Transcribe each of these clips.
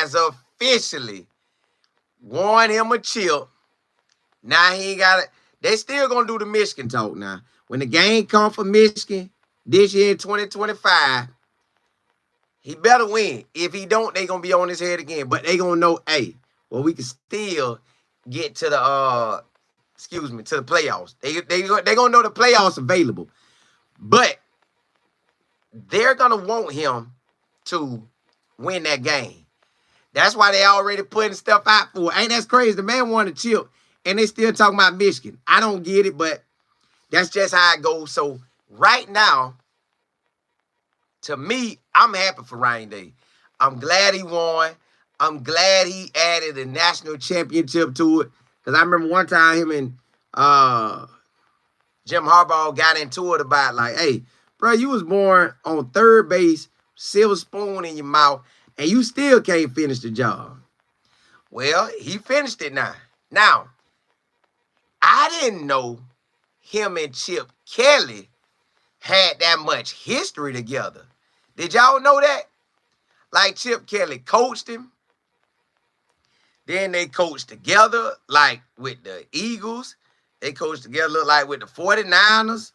has officially won him a chip. Now he ain't got it. They still gonna do the Michigan talk now. When the game come for Michigan this year in 2025, he better win. If he don't, they gonna be on his head again. But they gonna know, hey, well, we can still get to the to the playoffs. They gonna know the playoffs available. But they're gonna want him to win that game. That's why they already putting stuff out for it. Ain't that crazy? The man won a chip, and they still talking about Michigan. I don't get it, but that's just how it goes. So right now, to me, I'm happy for Ryan Day. I'm glad he won. I'm glad he added a national championship to it. Because I remember one time him and Jim Harbaugh got into it about like, hey, bro, you was born on third base, silver spoon in your mouth, and you still can't finish the job. Well, he finished it now. Now, I didn't know him and Chip Kelly had that much history together. Did y'all know that? Like Chip Kelly coached him. Then they coached together, like with the Eagles. They coached together, look like with the 49ers.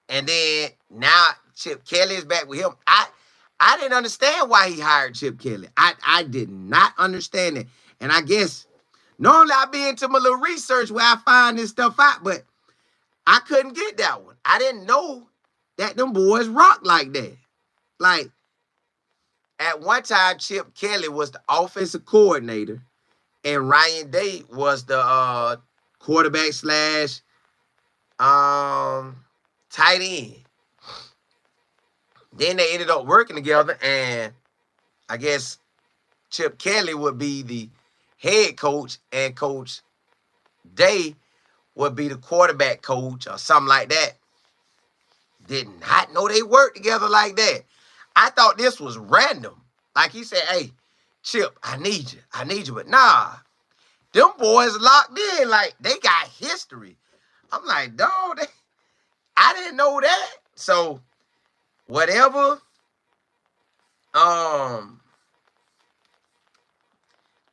And then now Chip Kelly is back with him. I didn't understand why he hired Chip Kelly. I did not understand it. And I guess normally I be into my little research where I find this stuff out, but I couldn't get that one. I didn't know that them boys rock like that. Like, at one time, Chip Kelly was the offensive coordinator, and Ryan Day was the quarterback slash tight end. Then they ended up working together, and I guess Chip Kelly would be the head coach, and Coach Day would be the quarterback coach or something like that. Did not know they worked together like that. I thought this was random. Like he said, hey, Chip, I need you. I need you. But nah, them boys locked in. Like, they got history. I'm like, dog, I didn't know that. So, whatever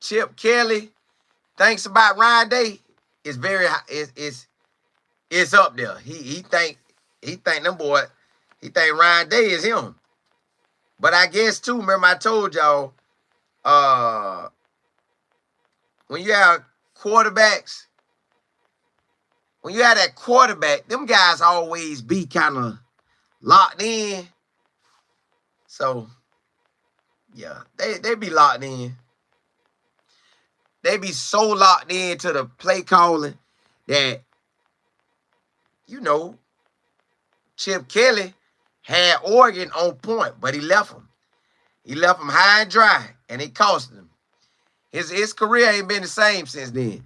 Chip Kelly thinks about Ryan Day is very it's up there. He think them boy, he think Ryan Day is him. But I guess too, remember I told y'all, when you have quarterbacks, when you have that quarterback, them guys always be kind of locked in. So, yeah, they be locked in. They be so locked into the play calling that, you know, Chip Kelly had Oregon on point, but he left them. He left them high and dry, and it cost him. His career ain't been the same since then.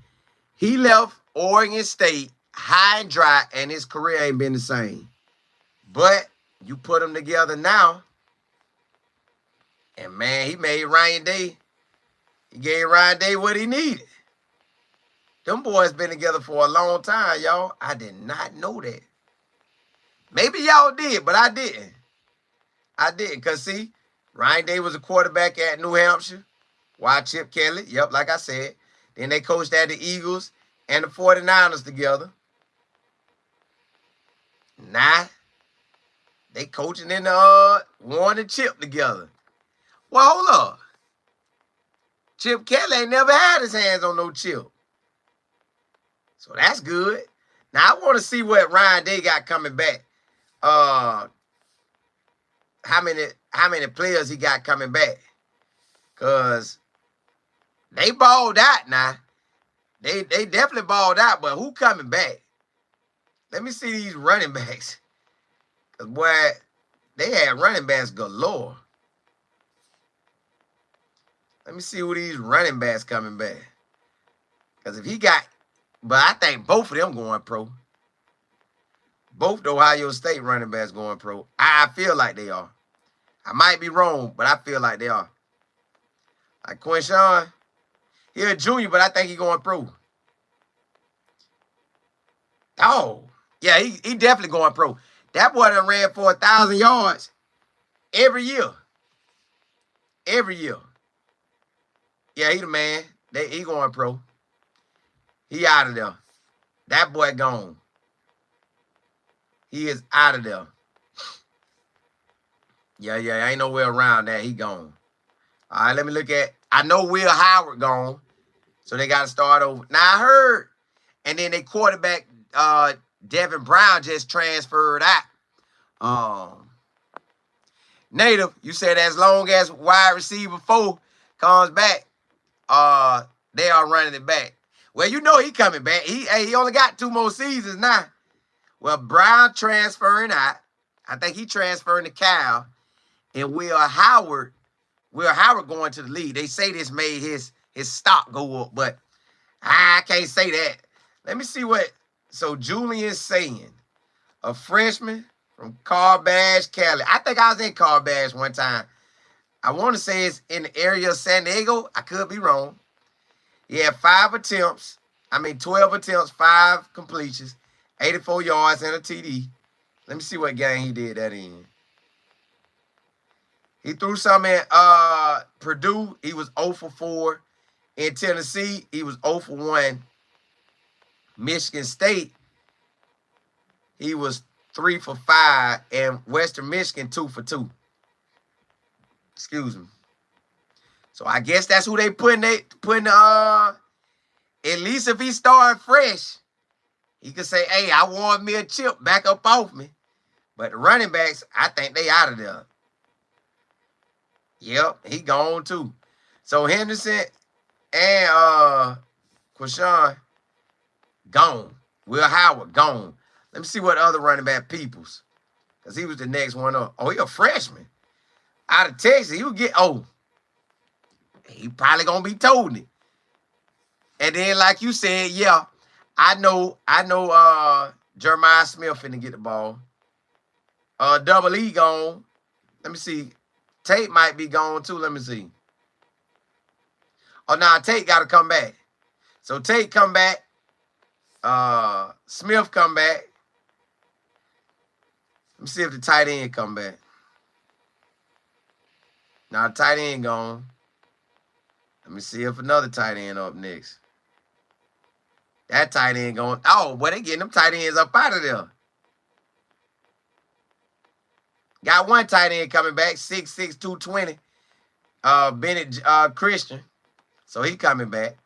He left Oregon State high and dry, and his career ain't been the same. But you put them together now, and man, he made Ryan Day. He gave Ryan Day what he needed. Them boys been together for a long time, y'all. I did not know that. Maybe y'all did, but I didn't. I didn't, because see, Ryan Day was a quarterback at New Hampshire. While Chip Kelly, yep, like I said. Then they coached at the Eagles and the 49ers together. Nah, they coaching in the won the chip together. Well, hold up. Chip Kelly ain't never had his hands on no chip. So that's good. Now I want to see what Ryan Day got coming back. How many players he got coming back? Cause they balled out now. They definitely balled out, but who coming back? Let me see these running backs. Cause boy, they had running backs galore. Let me see who these running backs coming back. Cause if he got, but I think both of them going pro. Both the Ohio State running backs going pro. I feel like they are. I might be wrong, but I feel like they are. Like Quinshawn, he a junior, but I think he going pro. Oh, yeah, he definitely going pro. That boy done ran for 1,000 yards every year. Every year. Yeah, he the man. He going pro. He out of there. That boy gone. He is out of there. Yeah, ain't no way around that. He gone. All right, let me look at. I know Will Howard gone, so they got to start over. Now I heard, and then they quarterback Devin Brown just transferred out. Native, you said as long as wide receiver 4 comes back, they are running it back. Well, you know he coming back. He only got 2 more seasons now. Well, Brown transferring out. I think he transferring to Cal. And Will Howard going to the league. They say this made his stock go up, but I can't say that. Let me see what. So Julian saying, a freshman from Carbash, Cali. I think I was in Carbash one time. I want to say it's in the area of San Diego. I could be wrong. He had 12 attempts, 5 completions, 84 yards, and a TD. Let me see what game he did that in. He threw some in Purdue. He was 0 for 4. In Tennessee, he was 0 for 1. Michigan State, he was 3 for 5. And Western Michigan, 2 for 2. Excuse me. So I guess that's who they putting at least if he started fresh, he could say, hey, I want me a chip back up off me. But the running backs, I think they out of there. Yep, he gone too. So Henderson and Quashawn gone. Will Howard gone. Let me see what other running back peoples. Because he was the next one up. Oh, he a freshman. Out of Texas. He would get, he probably going to be told it. And then, like you said, yeah, I know Jeremiah Smith finna get the ball. Double E gone. Let me see. Tate might be gone too. Let me see. Oh, now Tate got to come back. So Tate come back. Smith come back. Let me see if the tight end come back. Now the tight end gone. Let me see if another tight end up next. That tight end going. Oh, boy, they getting them tight ends up out of there. Got one tight end coming back, 6'6", 220. Bennett Christian. So he coming back.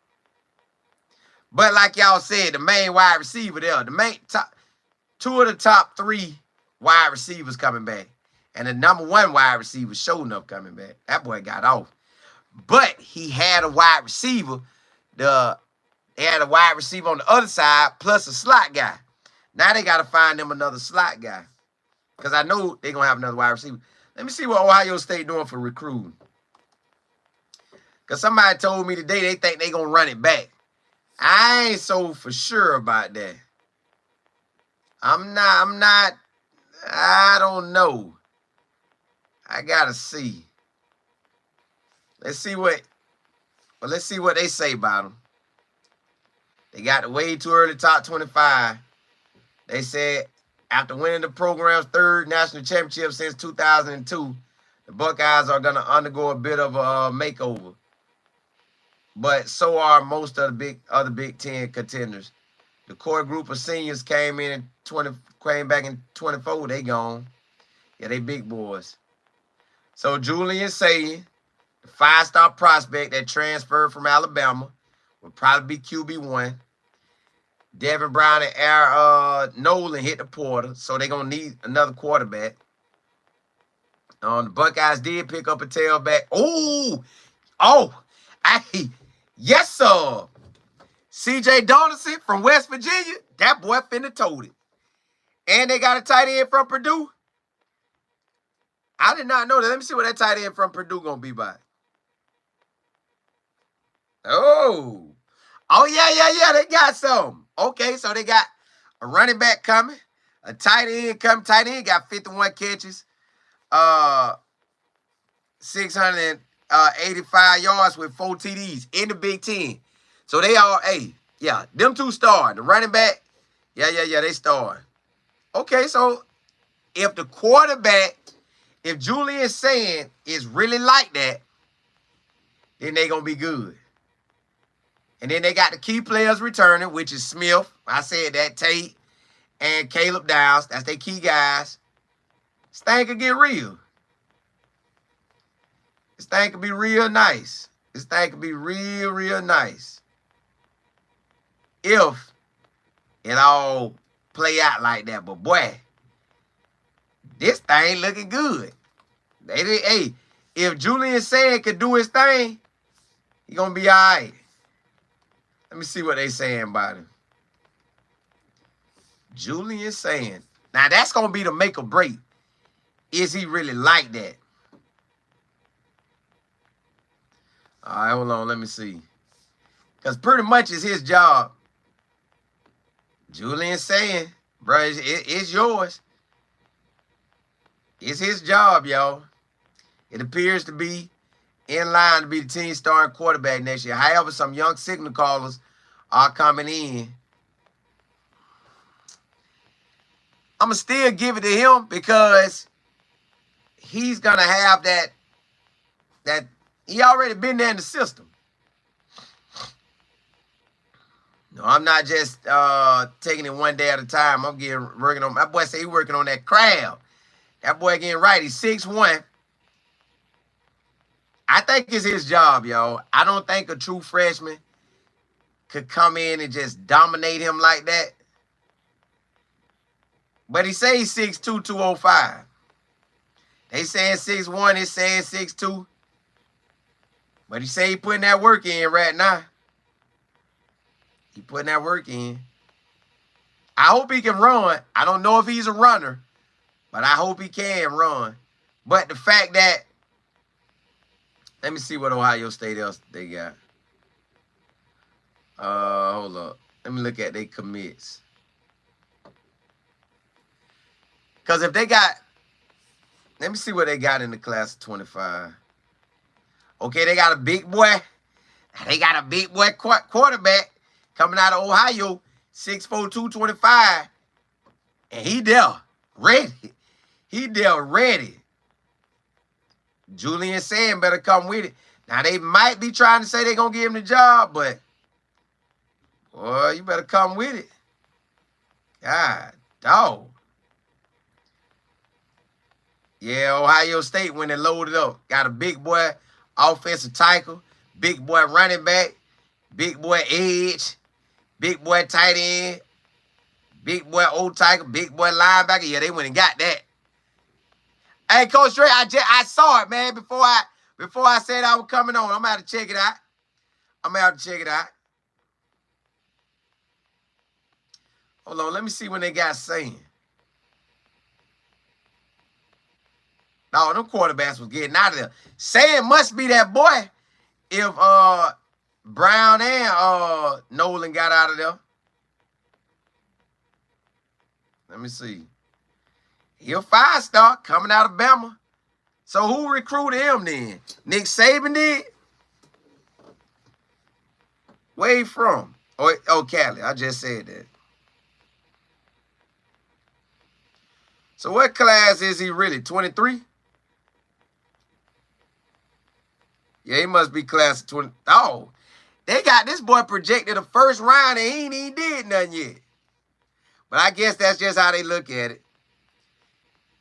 But like y'all said, the main wide receiver there, the main top 2 of the top 3 wide receivers coming back. And the number 1 wide receiver showing up coming back. That boy got off. But he had a wide receiver. They had a wide receiver on the other side plus a slot guy. Now they got to find them another slot guy. Because I know they're going to have another wide receiver. Let me see what Ohio State doing for recruiting. Because somebody told me today they think they're going to run it back. I ain't so for sure about that. I'm not, I don't know. I got to see. Let's see what they say about them. They got the way too early top 25. They said after winning the program's 3rd national championship since 2002, the Buckeyes are going to undergo a bit of a makeover. But so are most of the other Big Ten contenders. The core group of seniors came back in 24. They gone. Yeah, they big boys. So Julian Saying, the 5-star prospect that transferred from Alabama, will probably be QB1. Devin Brown and Aaron Nolan hit the portal, so they're going to need another quarterback. The Buckeyes did pick up a tailback. Yes, sir. C.J. Donaldson from West Virginia, that boy finna tote it. And they got a tight end from Purdue. I did not know that. Let me see what that tight end from Purdue going to be by. Oh, yeah. They got some. Okay, so they got a running back coming, a tight end coming. Tight end got 51 catches, 685 yards with 4 TDs in the Big Ten. So they all, them 2 starring. The running back, they starring. Okay, so if the quarterback, if Julian Saying is really like that, then they going to be good. And then they got the key players returning, which is Smith. I said that. Tate and Caleb Downs. That's their key guys. This thing could get real. This thing could be real nice. This thing could be real, real nice. If it all play out like that. But boy, this thing looking good. Hey, if Julian Sand could do his thing, he gonna be all right. Let me see what they saying about him. Julian Sand. Now that's gonna be the make or break. Is he really like that? All right, hold on. Let me see. Because pretty much it's his job. Julian Sand, bro, it's yours. It's his job, y'all. It appears to be in line to be the team starting quarterback next year. However, some young signal callers are coming in. I'm going to still give it to him because he's going to have that he already been there in the system. No, I'm not just taking it one day at a time. I'm working on, my boy say he working on that crab. That boy getting right. He's 6'1". I think it's his job, y'all. I don't think a true freshman could come in and just dominate him like that. But he say he's 6'2", 205. They saying 6'1", he's saying 6'2". But he say he putting that work in right now. He putting that work in. I hope he can run. I don't know if he's a runner, but I hope he can run. But the fact that, let me see what Ohio State else they got. Hold up. Let me look at their commits. Because if they got, let me see what they got in the class of 25. Okay, they got a big boy. They got a big boy quarterback coming out of Ohio, 6'4", 225. And he there, ready. He there, ready. Julian Sand better come with it. Now, they might be trying to say they're going to give him the job, but, boy, you better come with it. God, dog. Yeah, Ohio State, when they loaded up, got a big boy offensive tackle, big boy running back, big boy edge, big boy tight end, big boy old tackle, big boy linebacker. Yeah, they went and got that. Hey, Coach Dre, I saw it, man, before I said I was coming on. I'm going to have to check it out. Hold on, let me see when they got saying. No, them quarterbacks was getting out of there. Saying must be that boy if Brown and Nolan got out of there. Let me see. He a 5-star coming out of Bama. So who recruited him then? Nick Saban did? Where he from? Oh, Cali. I just said that. So what class is he really? 23? Yeah, he must be class of 20. Oh, they got this boy projected the first round and he ain't even did nothing yet. But I guess that's just how they look at it.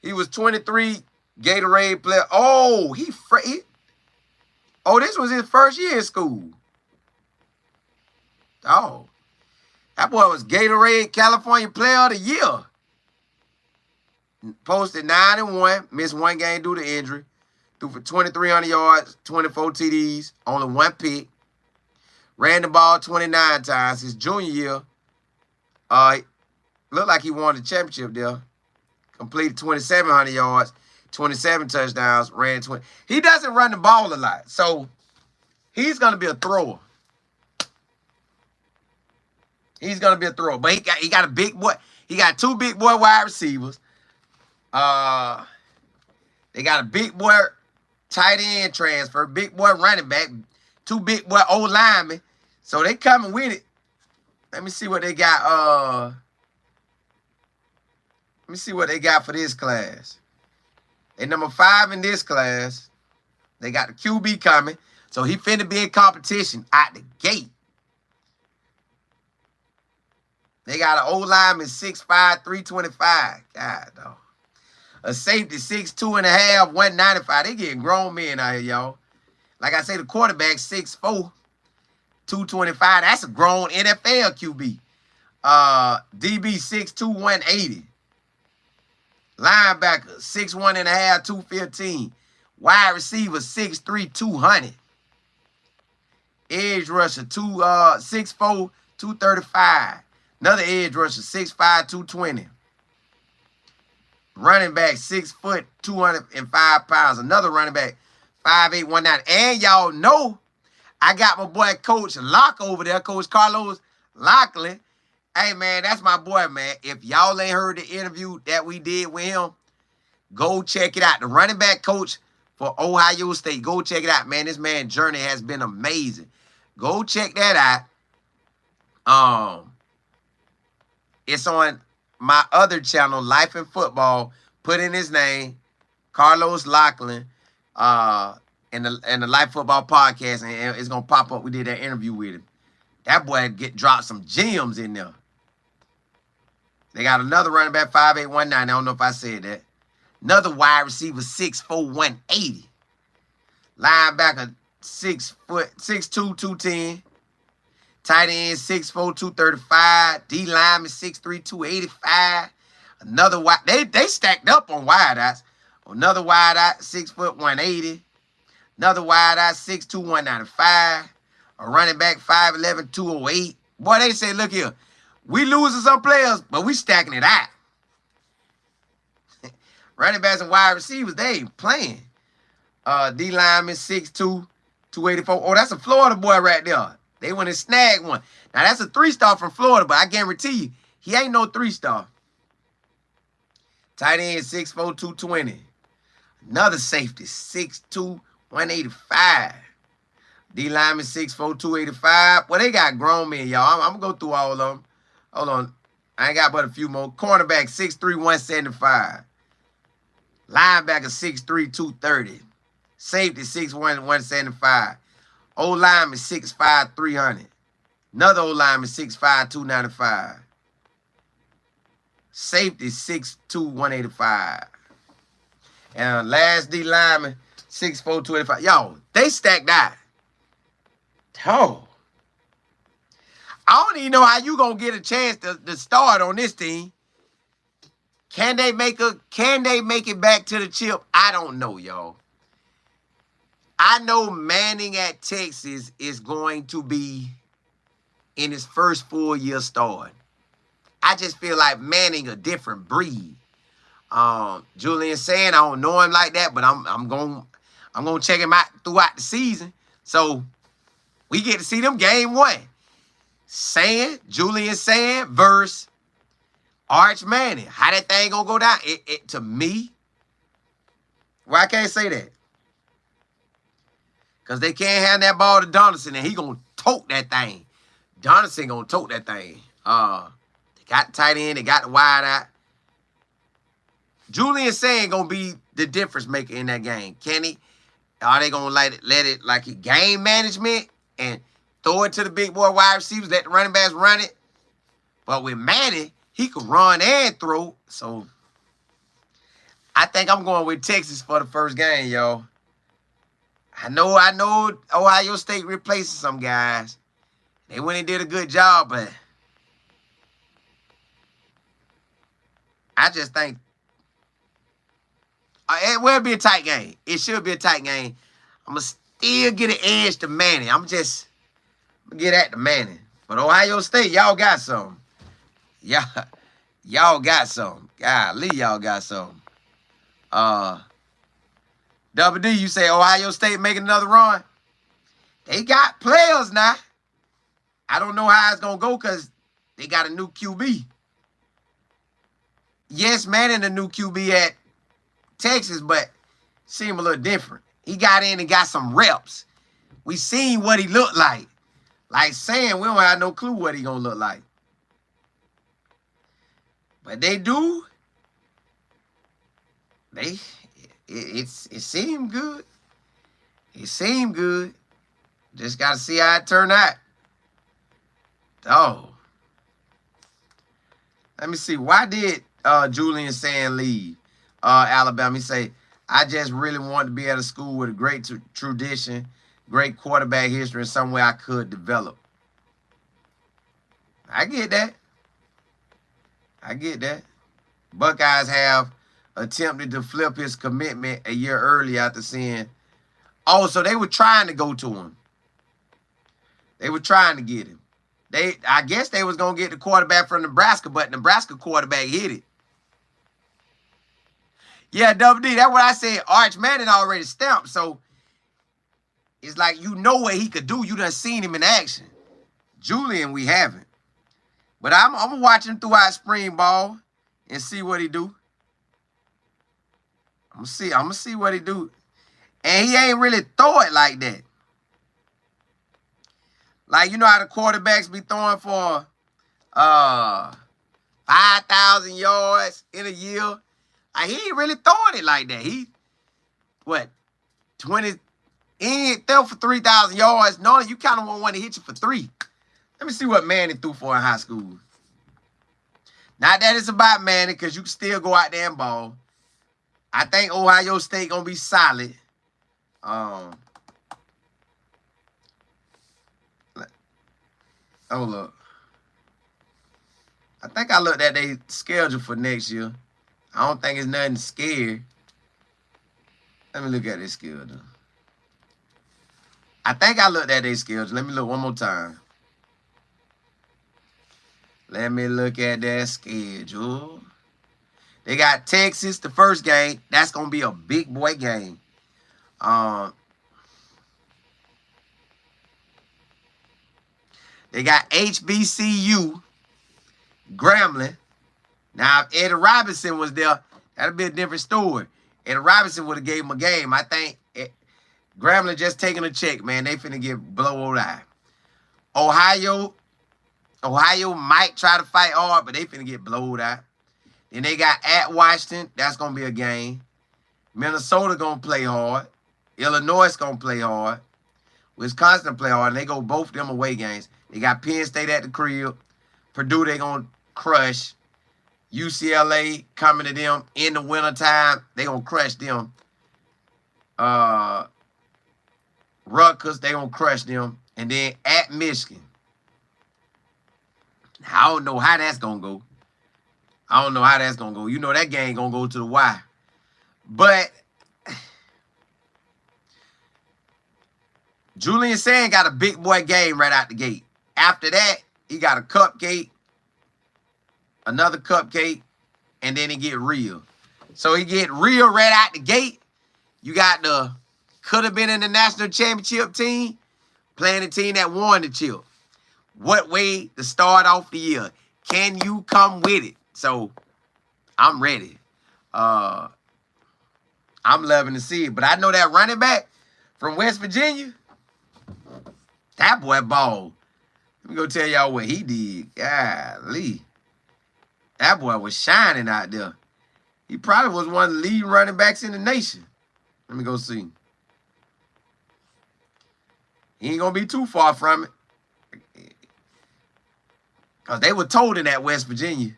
He was 23 Gatorade player. Oh, this was his first year in school. Oh, that boy was Gatorade California Player of the Year. Posted 9-1, missed one game due to injury. Threw for 2,300 yards, 24 TDs, only one pick. Ran the ball 29 times. His junior year, looked like he won the championship there. Completed 2,700 yards, 27 touchdowns, ran 20. He doesn't run the ball a lot, so he's going to be a thrower. He's going to be a thrower. But he got a big boy. He got two big boy wide receivers. They got a big boy tight end transfer, big boy running back, two big boy old linemen. So they coming with it. Let me see what they got. Let me see what they got for this class. They number 5 in this class. They got the QB coming. So he finna be in competition out the gate. They got an O-lineman 6'5", 325. God, dog. A safety 6'2 and a half, 195. They getting grown men out here, y'all. Like I say, the quarterback 6'4", 225. That's a grown NFL QB. DB 6'2", 180. Linebacker 6'1 and a half, 215. Wide receiver 6'3", 200. Edge rusher 6'4", 235. Another edge rusher 6'5", 220. Running back 6 foot, 205 pounds. Another running back 5'8", 190. And y'all know I got my boy Coach Locke over there, Coach Carlos Lockley. Hey, man, that's my boy, man. If y'all ain't heard the interview that we did with him, go check it out. The running back coach for Ohio State. Go check it out, man. This man's journey has been amazing. Go check that out. It's on my other channel, Life in Football. Put in his name, Carlos Lockley, and the Life Football Podcast, and it's gonna pop up. We did that interview with him. That boy dropped some gems in there. They got another running back, 5'8", 190. I don't know if I said that. Another wide receiver, 6'4", 180. Linebacker, 6'2", 210. Tight end, 6'4", 235. D lineman, 6'3", 285. Another wide, they stacked up on wide outs. Another wide out, 6 foot, 180. Another wide out, 6'2", 195. A running back, 5'11", 208. Boy, they say, look here, we losing some players, but we stacking it out. Running backs and wide receivers, they ain't playing. D lineman, 6'2", 284. Oh, that's a Florida boy right there. They went and snagged one. Now, that's a 3-star from Florida, but I guarantee you, he ain't no 3-star. Tight end, 6'4", 220. Another safety, 6'2", 185. D lineman, 6'4", 285. Well, they got grown men, y'all. I'm going to go through all of them. Hold on. I ain't got but a few more. Cornerback, 6'3", 175. Linebacker, 6'3", 230. Safety, 6'1", 175. O-lineman, 6'5", 300. Another O-lineman, 6'5", 295. Safety, 6'2", 185. And last D lineman, 6'4", 285. Yo, they stacked out. Oh. I don't even know how you gonna get a chance to start on this team. Can they make it back to the chip? I don't know, y'all. I know Manning at Texas is going to be in his first full year start. I just feel like Manning a different breed. Julian saying I don't know him like that, but I'm gonna check him out throughout the season. So we get to see them game one. Julian Sand versus Arch Manning. How that thing gonna go down? To me, well, I can't say that. Because they can't hand that ball to Donaldson, and he gonna tote that thing. Donaldson gonna tote that thing. They got the tight end, they got the wide out. Julian Sand gonna be the difference maker in that game. Can he? Are they gonna let it like game management and throw it to the big boy wide receivers, let the running backs run it? But with Manning, he could run and throw. So I think I'm going with Texas for the first game, y'all. I know Ohio State replaces some guys. They went and did a good job, but I just think it will be a tight game. It should be a tight game. I'm going to still get an edge to Manning. I'm going to get at the Manning. But Ohio State, y'all got some. Y'all got some. Golly, y'all got some. Double D, you say Ohio State making another run? They got players now. I don't know how it's going to go because they got a new QB. Yes, Manning a new QB at Texas, but seemed a little different. He got in and got some reps. We seen what he looked like. Like saying we don't have no clue what he going to look like. But they do. It seemed good. It seemed good. Just got to see how it turned out. Oh. Let me see. Why did Julian Sand leave Alabama? He say, I just really wanted to be at a school with a great tradition, great quarterback history, and somewhere I could develop. I get that. I get that. Buckeyes have attempted to flip his commitment a year early after seeing. Oh, so they were trying to go to him. They were trying to get him. I guess they was going to get the quarterback from Nebraska, but Nebraska quarterback hit it. Yeah, Double D, that's what I said. Arch Manning already stamped, so it's like you know what he could do. You done seen him in action. Julian, we haven't. But I'm going to watch him throughout spring ball and see what he do. I'm going to see what he do. And he ain't really throw it like that. Like, you know how the quarterbacks be throwing for 5,000 yards in a year? Like, he ain't really throwing it like that. He, 20, he ain't throw for 3,000 yards. No, you kind of want to hit you for 3. Let me see what Manning threw for in high school. Not that it's about Manning, because you can still go out there and ball. I think Ohio State going to be solid. Hold up. I think I looked at their schedule for next year. I don't think it's nothing scary. Let me look at their schedule. I think I looked at their schedule. Let me look one more time. Let me look at their schedule. They got Texas, the first game. That's going to be a big boy game. They got HBCU, Grambling. Now, if Eddie Robinson was there, that'd be a different story. Eddie Robinson would have gave him a game. I think Grambling just taking a check, man. They finna get blown out. Ohio might try to fight hard, but they finna get blowed out. Then they got at Washington. That's going to be a game. Minnesota going to play hard. Illinois going to play hard. Wisconsin play hard. And they go both them away games. They got Penn State at the crib. Purdue, they going to crush. UCLA coming to them in the wintertime. They going to crush them. Rutgers, they going to crush them. And then at Michigan. I don't know how that's going to go. I don't know how that's going to go. You know that game going to go to the wire. But Julian Sand got a big boy game right out the gate. After that, he got a cupcake, another cupcake, and then he get real. So he get real right out the gate. You got the could have been in the national championship team, playing the team that won the chip. What way to start off the year? Can you come with it? So I'm ready. I'm loving to see it. But I know that running back from West Virginia, that boy balled. Let me go tell y'all what he did. Golly. That boy was shining out there. He probably was one of the leading running backs in the nation. Let me go see. He ain't going to be too far from it. Because they were told in that West Virginia.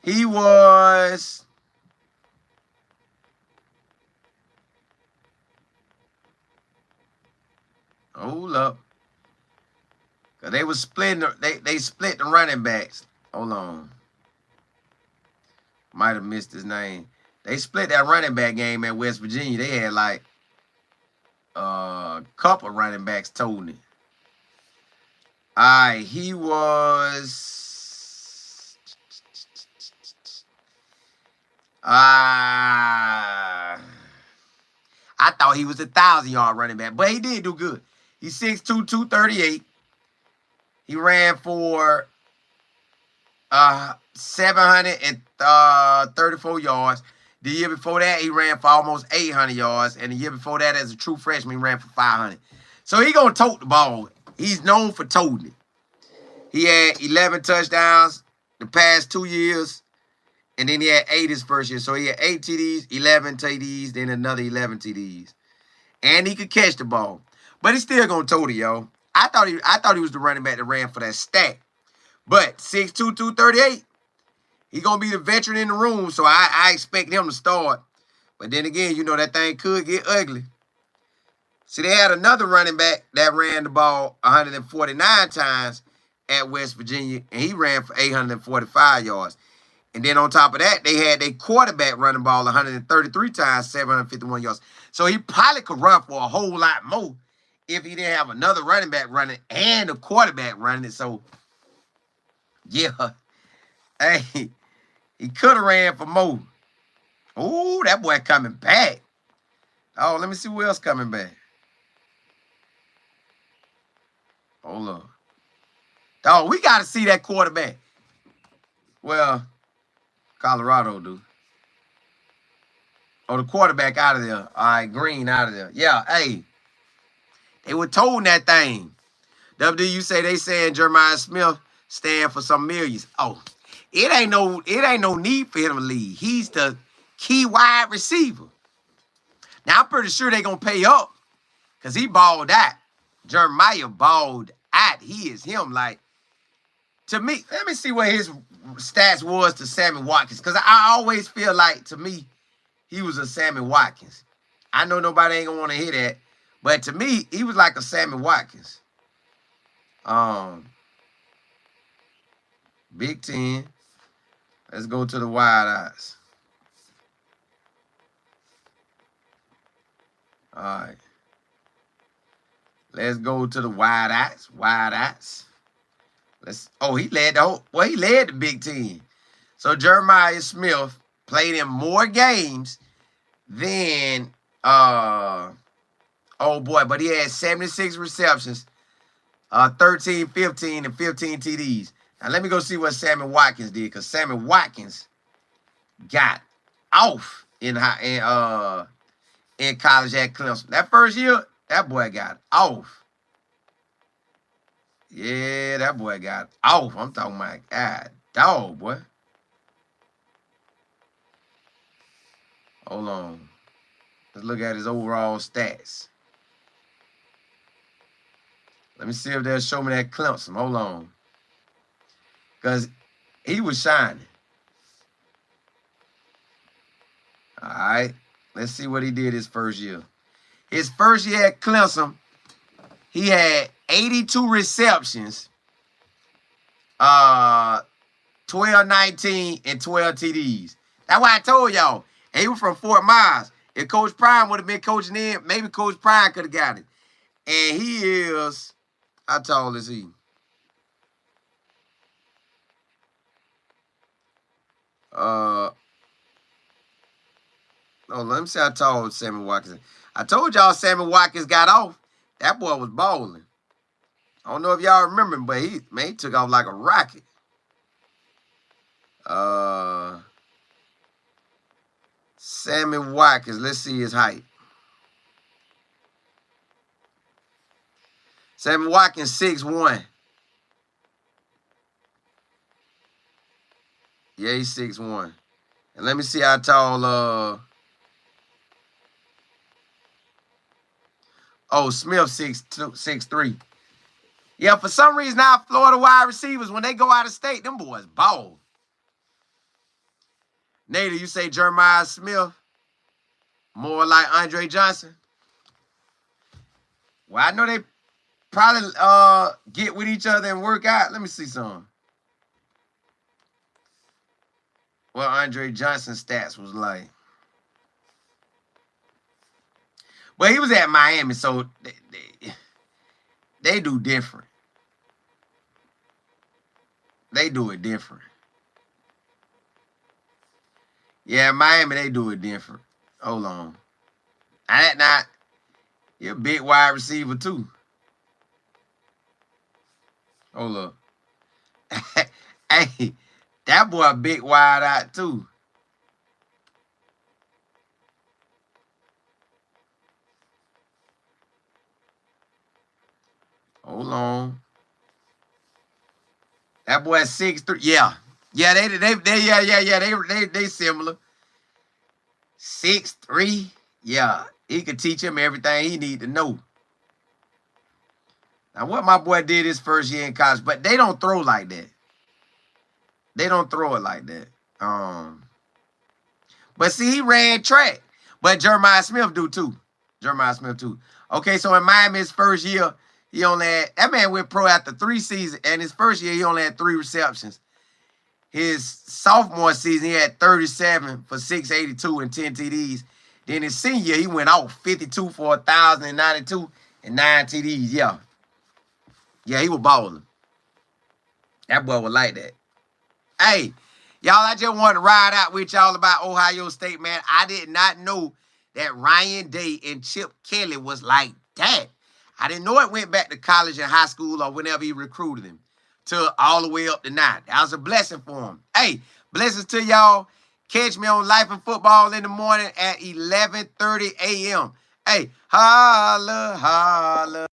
He was... Hold up. Because they was splitting, they split the running backs. Hold on. Might have missed his name. They split that running back game at West Virginia. They had like a couple running backs told it. All right, he was... I thought he was a 1,000-yard running back, but he did do good. He's 6'2", 238. He ran for 734 yards. The year before that, he ran for almost 800 yards. And the year before that, as a true freshman, he ran for 500. So he going to tote the ball. He's known for toting it. He had 11 touchdowns the past 2 years. And then he had 8 his first year. So he had 8 TDs, 11 TDs, then another 11 TDs. And he could catch the ball. But he's still gonna tote it, yo. I thought he was the running back that ran for that stat. But 6'2", 238, he gonna be the veteran in the room, so I expect him to start. But then again, you know that thing could get ugly. See, they had another running back that ran the ball 149 times at West Virginia, and he ran for 845 yards. And then on top of that, they had their quarterback running ball 133 times, 751 yards. So he probably could run for a whole lot more if he didn't have another running back running and a quarterback running it. So, yeah. Hey, he could have ran for more. Ooh, that boy coming back. Oh, let me see who else coming back. Hold on. Oh, we got to see that quarterback. Well, Colorado do. Oh, the quarterback out of there. All right, Green out of there. Yeah, hey. They were told that thing. WDU say they saying Jeremiah Smith stand for some millions. Oh, it ain't no need for him to leave. He's the key wide receiver. Now, I'm pretty sure they going to pay up because he balled out. Jeremiah balled out. He is him. Like, to me, let me see what his stats was to Sammy Watkins, because I always feel like, to me, he was a Sammy Watkins. I know nobody ain't going to want to hear that, but to me, he was like a Sammy Watkins. Big Ten. Let's go to the wide eyes. All right. Let's go to the wide eyes. Wide eyes. He led the Big Ten. So Jeremiah Smith played in more games than but he had 76 receptions, 13, 15, and 15 TDs. Now let me go see what Sammy Watkins did, because Sammy Watkins got off in college at Clemson. That first year, that boy got off. Yeah, that boy got off. I'm talking about God, dog, boy. Hold on. Let's look at his overall stats. Let me see if they'll show me that Clemson. Hold on. Because he was shining. All right. Let's see what he did his first year. His first year at Clemson, he had 82 receptions, 12, 19, and 12 TDs. That's why I told y'all. And he was from Fort Myers. If Coach Prime would have been coaching in, maybe Coach Prime could have got it. And he is, how tall is he? Let me see how tall Sammy Watkins is. I told y'all Sammy Watkins got off. That boy was balling. I don't know if y'all remember him, but he took off like a rocket. Sammy Watkins, let's see his height. Sammy Watkins, 6'1". Yeah, he's 6'1". And let me see how tall, Smith, 6'2", 6'3". Yeah, for some reason, our Florida wide receivers, when they go out of state, them boys ball. Nader, you say Jeremiah Smith more like Andre Johnson? Well, I know they probably get with each other and work out. Let me see some. What Andre Johnson's stats was like. Well, he was at Miami, so they do different. They do it different. Yeah, Miami, they do it different. Hold on. You're a big wide receiver, too. Hold up. Hey, that boy a big wide out, too. Hold on. That boy 6'3". Yeah. Yeah, they similar. 6'3". Yeah. He could teach him everything he need to know. Now, what my boy did his first year in college, but they don't throw like that. They don't throw it like that. But see, he ran track. But Jeremiah Smith do too. Jeremiah Smith too. Okay, so in Miami, his first year, he only had, that man went pro after 3 seasons, and his first year, he only had 3 receptions. His sophomore season, he had 37 for 682 and 10 TDs. Then his senior year, he went off 52 for 1,092 and 9 TDs. Yeah. Yeah, he was balling. That boy was like that. Hey, y'all, I just wanted to ride out with y'all about Ohio State, man. I did not know that Ryan Day and Chip Kelly was like that. I didn't know it went back to college and high school or whenever he recruited him to all the way up to now. That was a blessing for him. Hey, blessings to y'all. Catch me on Life and Football in the morning at 11:30 a.m. Hey, holla, holla.